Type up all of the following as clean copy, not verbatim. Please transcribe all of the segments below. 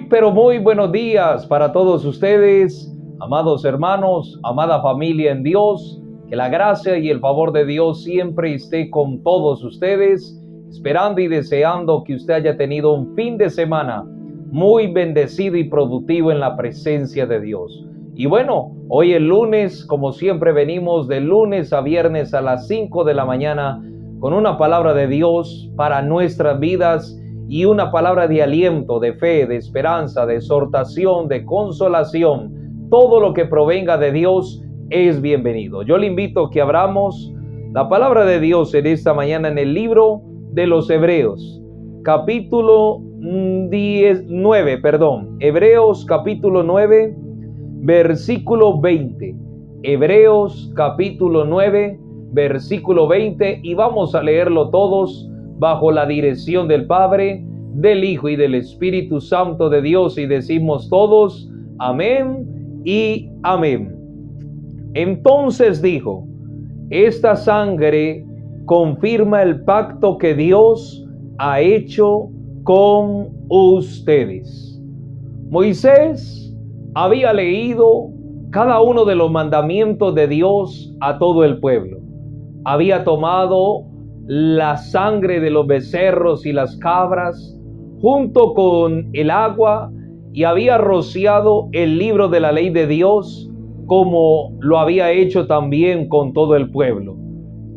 Pero muy buenos días para todos ustedes, amados hermanos, amada familia en Dios. Que la gracia y el favor de Dios siempre esté con todos ustedes, esperando y deseando que usted haya tenido un fin de semana muy bendecido y productivo en la presencia de Dios. Y bueno, hoy el lunes, como siempre venimos de lunes a viernes a las 5 de la mañana con una palabra de Dios para nuestras vidas y una palabra de aliento, de fe, de esperanza, de exhortación, de consolación. Todo lo que provenga de Dios es bienvenido. Yo le invito a que abramos la palabra de Dios en esta mañana en el libro de los Hebreos, capítulo 9, Hebreos capítulo 9, versículo 20. Hebreos capítulo 9, versículo 20, y vamos a leerlo todos bajo la dirección del Padre, del Hijo y del Espíritu Santo de Dios, y decimos todos, amén y amén. Entonces dijo: esta sangre confirma el pacto que Dios ha hecho con ustedes. Moisés había leído cada uno de los mandamientos de Dios a todo el pueblo. Había tomado la sangre de los becerros y las cabras junto con el agua y había rociado el libro de la ley de Dios, como lo había hecho también con todo el pueblo.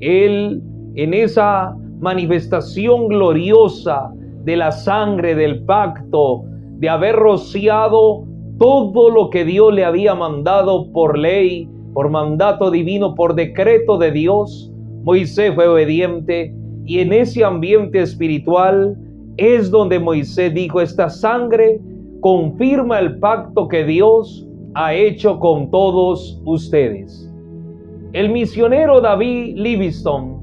Él, en esa manifestación gloriosa de la sangre del pacto, de haber rociado todo lo que Dios le había mandado por ley, por mandato divino, por decreto de Dios, Moisés fue obediente, y en ese ambiente espiritual es donde Moisés dijo: esta sangre confirma el pacto que Dios ha hecho con todos ustedes. El misionero David Livingstone,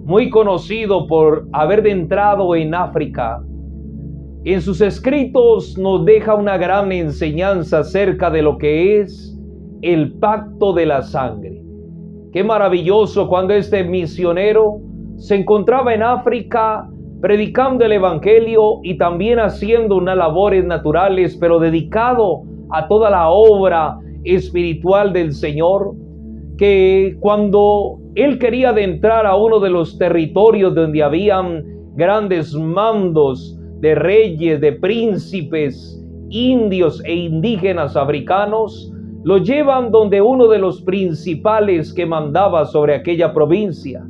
muy conocido por haber entrado en África, en sus escritos nos deja una gran enseñanza acerca de lo que es el pacto de la sangre. Qué maravilloso cuando este misionero se encontraba en África predicando el evangelio y también haciendo unas labores naturales, pero dedicado a toda la obra espiritual del Señor, que cuando él quería adentrar a uno de los territorios donde habían grandes mandos de reyes, de príncipes, indios e indígenas africanos, lo llevan donde uno de los principales que mandaba sobre aquella provincia.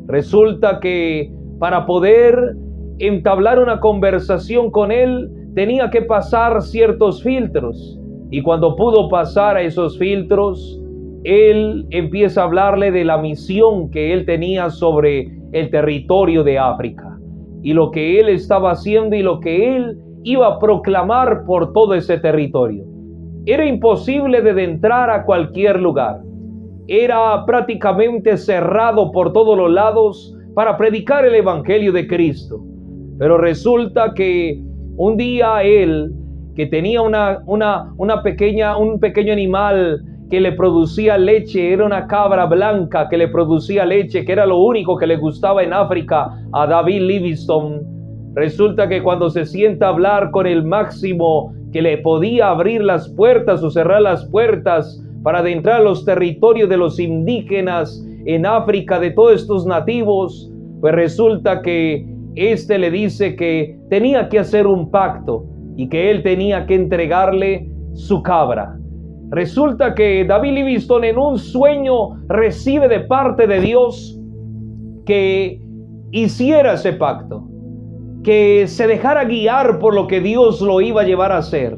Resulta que para poder entablar una conversación con él, tenía que pasar ciertos filtros. Y cuando pudo pasar a esos filtros, él empieza a hablarle de la misión que él tenía sobre el territorio de África, y lo que él estaba haciendo y lo que él iba a proclamar por todo ese territorio. Era imposible de entrar a cualquier lugar. Era prácticamente cerrado por todos los lados para predicar el evangelio de Cristo. Pero resulta que un día él, que tenía un pequeño animal que le producía leche, era una cabra blanca que le producía leche, que era lo único que le gustaba en África a David Livingstone. Resulta que cuando se sienta a hablar con el máximo que le podía abrir las puertas o cerrar las puertas para adentrar a los territorios de los indígenas en África, de todos estos nativos, pues resulta que este le dice que tenía que hacer un pacto y que él tenía que entregarle su cabra. Resulta que David Livingstone en un sueño recibe de parte de Dios que hiciera ese pacto, que se dejara guiar por lo que Dios lo iba a llevar a hacer.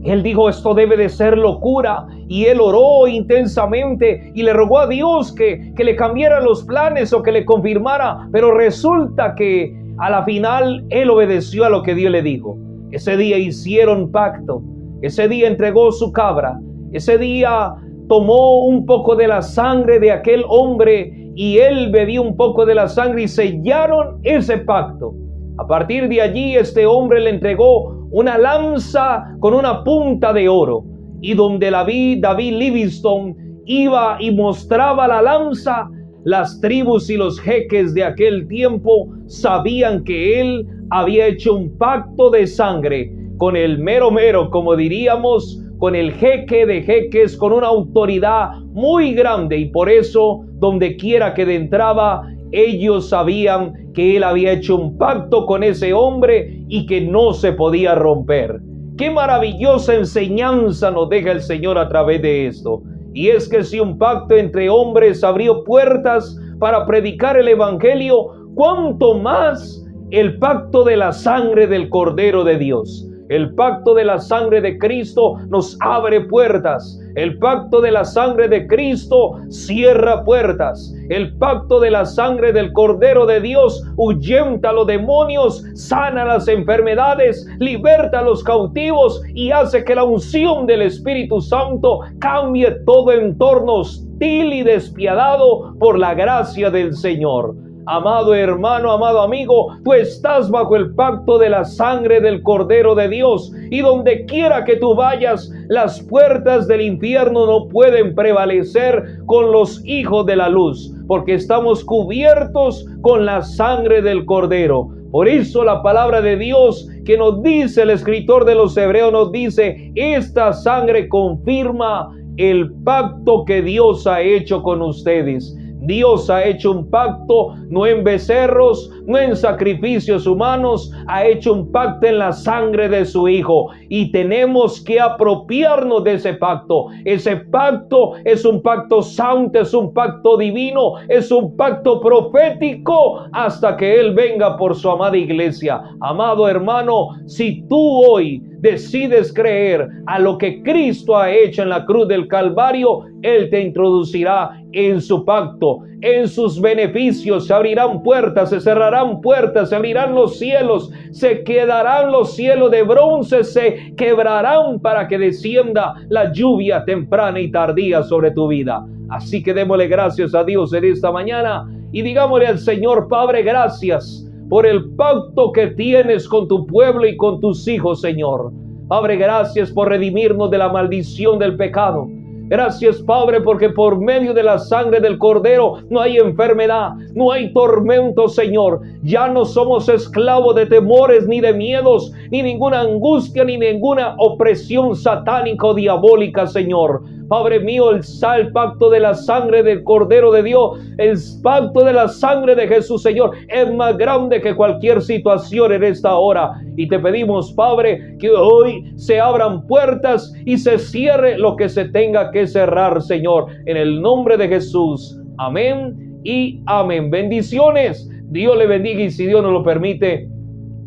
Él dijo: esto debe de ser locura, y él oró intensamente y le rogó a Dios que le cambiara los planes o que le confirmara, pero resulta que a la final él obedeció a lo que Dios le dijo. Ese día hicieron pacto, ese día entregó su cabra, ese día tomó un poco de la sangre de aquel hombre y él bebió un poco de la sangre y sellaron ese pacto. A partir de allí este hombre le entregó una lanza con una punta de oro, y donde David Livingstone iba y mostraba la lanza, las tribus y los jeques de aquel tiempo sabían que él había hecho un pacto de sangre con el mero mero, como diríamos, con el jeque de jeques, con una autoridad muy grande, y por eso donde quiera que entraba, ellos sabían que él había hecho un pacto con ese hombre y que no se podía romper. Qué maravillosa enseñanza nos deja el Señor a través de esto. Y es que si un pacto entre hombres abrió puertas para predicar el evangelio, ¿cuánto más el pacto de la sangre del Cordero de Dios? El pacto de la sangre de Cristo nos abre puertas. El pacto de la sangre de Cristo cierra puertas. El pacto de la sangre del Cordero de Dios ahuyenta a los demonios, sana las enfermedades, liberta a los cautivos y hace que la unción del Espíritu Santo cambie todo entorno hostil y despiadado por la gracia del Señor. Amado hermano, amado amigo, tú estás bajo el pacto de la sangre del Cordero de Dios, y donde quiera que tú vayas, las puertas del infierno no pueden prevalecer con los hijos de la luz, porque estamos cubiertos con la sangre del Cordero. Por eso la palabra de Dios que nos dice el escritor de los Hebreos, nos dice: esta sangre confirma el pacto que Dios ha hecho con ustedes. Dios ha hecho un pacto no en becerros, no en sacrificios humanos, ha hecho un pacto en la sangre de su Hijo, y tenemos que apropiarnos de ese pacto. Ese pacto es un pacto santo, es un pacto divino, es un pacto profético hasta que Él venga por su amada iglesia. Amado hermano, si tú hoy decides creer a lo que Cristo ha hecho en la cruz del Calvario, Él te introducirá en su pacto, en sus beneficios. Se abrirán puertas, se cerrarán puertas, se abrirán los cielos, se quedarán los cielos de bronce, se quebrarán para que descienda la lluvia temprana y tardía sobre tu vida. Así que démosle gracias a Dios en esta mañana y digámosle al Señor: Padre, gracias por el pacto que tienes con tu pueblo y con tus hijos, Señor. Padre, gracias por redimirnos de la maldición del pecado. Gracias, Padre, porque por medio de la sangre del Cordero no hay enfermedad, no hay tormento, Señor. Ya no somos esclavos de temores, ni de miedos, ni ninguna angustia, ni ninguna opresión satánica o diabólica, Señor. Padre mío, el pacto de la sangre del Cordero de Dios, el pacto de la sangre de Jesús, Señor, es más grande que cualquier situación en esta hora. Y te pedimos, Padre, que hoy se abran puertas y se cierre lo que se tenga que cerrar, Señor, en el nombre de Jesús. Amén y amén. Bendiciones. Dios le bendiga, y si Dios nos lo permite,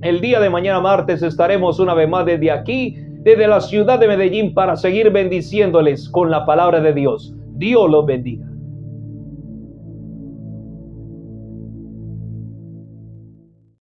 el día de mañana martes estaremos una vez más desde aquí, desde la ciudad de Medellín, para seguir bendiciéndoles con la palabra de Dios. Dios los bendiga.